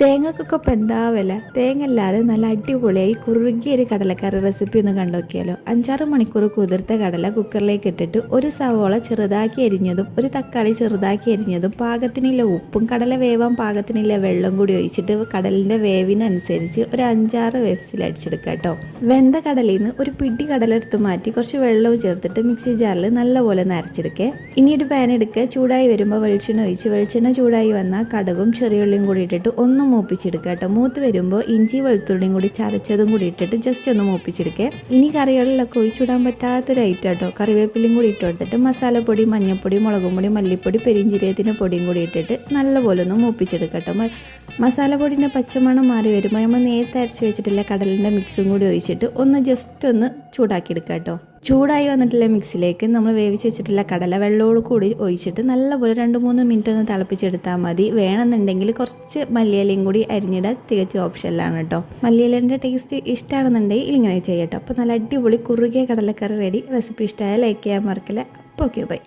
തേങ്ങക്കൊക്കെ ഇപ്പം എന്താ വില. തേങ്ങ അല്ലാതെ നല്ല അടിപൊളിയായി കുറുകിയൊരു കടലക്കറി റെസിപ്പി ഒന്ന് കണ്ടുനോക്കിയാലോ. 5-6 മണിക്കൂർ കുതിർത്ത കടല കുക്കറിലേക്ക് ഇട്ടിട്ട് ഒരു സവോള ചെറുതാക്കി അരിഞ്ഞതും ഒരു തക്കാളി ചെറുതാക്കി അരിഞ്ഞതും പാകത്തിനുള്ള ഉപ്പും കടല വേവാൻ പാകത്തിനുള്ള വെള്ളം കൂടി ഒഴിച്ചിട്ട് കടലിൻ്റെ വേവിനനുസരിച്ച് ഒരു 5-6 വിസിലടിച്ചെടുക്കുക കേട്ടോ. വെന്ത കടലിൽ നിന്ന് ഒരു പിടി കടല എടുത്ത് മാറ്റി കുറച്ച് വെള്ളവും ചേർത്തിട്ട് മിക്സി ജാറിൽ നല്ലപോലെ നരച്ചെടുക്കുക. ഇനി ഒരു പാൻ എടുക്കുക. ചൂടായി വരുമ്പോൾ വെളിച്ചെണ്ണ ഒഴിച്ച് വെളിച്ചെണ്ണ ചൂടായി വന്നാൽ കടുകും ചെറിയുള്ളിയും കൂടി ഇട്ടിട്ട് ഒന്ന് മൂപ്പിച്ചെടുക്കുക കേട്ടോ. മൂത്ത് വരുമ്പോൾ ഇഞ്ചി വെളുത്തുള്ളിയും കൂടി ചതച്ചതും കൂടി ഇട്ടിട്ട് ജസ്റ്റ് ഒന്ന് മൂപ്പിച്ചെടുക്കുക. ഇനി കറികളിലൊക്കെ ഒഴിച്ചിടാൻ പറ്റാത്തൊരു ഐറ്റം കേട്ടോ. കറിവേപ്പിലയും കൂടി ഇട്ട് കൊടുത്തിട്ട് മസാലപ്പൊടി, മഞ്ഞൾപ്പൊടി, മുളകും പൊടി, മല്ലിപ്പൊടി, പെരിഞ്ചീരകത്തിൻ്റെ പൊടിയും കൂടി ഇട്ടിട്ട് നല്ലപോലെ ഒന്ന് മൂപ്പിച്ചെടുക്കുക കേട്ടോ. മസാലപ്പൊടിൻ്റെ പച്ചമണം മാറി വരുമ്പോൾ നമ്മൾ നേരത്തെ അരച്ച് വെച്ചിട്ടുള്ള കടലിൻ്റെ മിക്സും കൂടി ഒഴിച്ചിട്ട് ഒന്ന് ജസ്റ്റ് ഒന്ന് ചൂടാക്കി എടുക്കുക കേട്ടോ. ചൂടായി വന്നിട്ടുള്ള മിക്സിലേക്ക് നമ്മൾ വേവിച്ച് വെച്ചിട്ടുള്ള കടല വെള്ളത്തോട് കൂടി ഒഴിച്ചിട്ട് നല്ലപോലെ 2-3 മിനിറ്റ് ഒന്ന് തിളപ്പിച്ചെടുത്താൽ മതി. വേണമെന്നുണ്ടെങ്കിൽ കുറച്ച് മല്ലിയിലയും കൂടി അരിഞ്ഞിടാൻ തികച്ചും ഓപ്ഷനിലാണ് കേട്ടോ. മല്ലിയിലേൻ്റെ ടേസ്റ്റ് ഇഷ്ടമാണെന്നുണ്ടെങ്കിൽ ഇങ്ങനെ ചെയ്യട്ടോ. അപ്പോൾ നല്ല അടിപൊളി കുറുകിയ കടലക്കറി റെഡി. റെസിപ്പി ഇഷ്ടമായ ലൈക്ക് ചെയ്യാൻ മറക്കില്ല. അപ്പോൾ ഓക്കെ, ബൈ.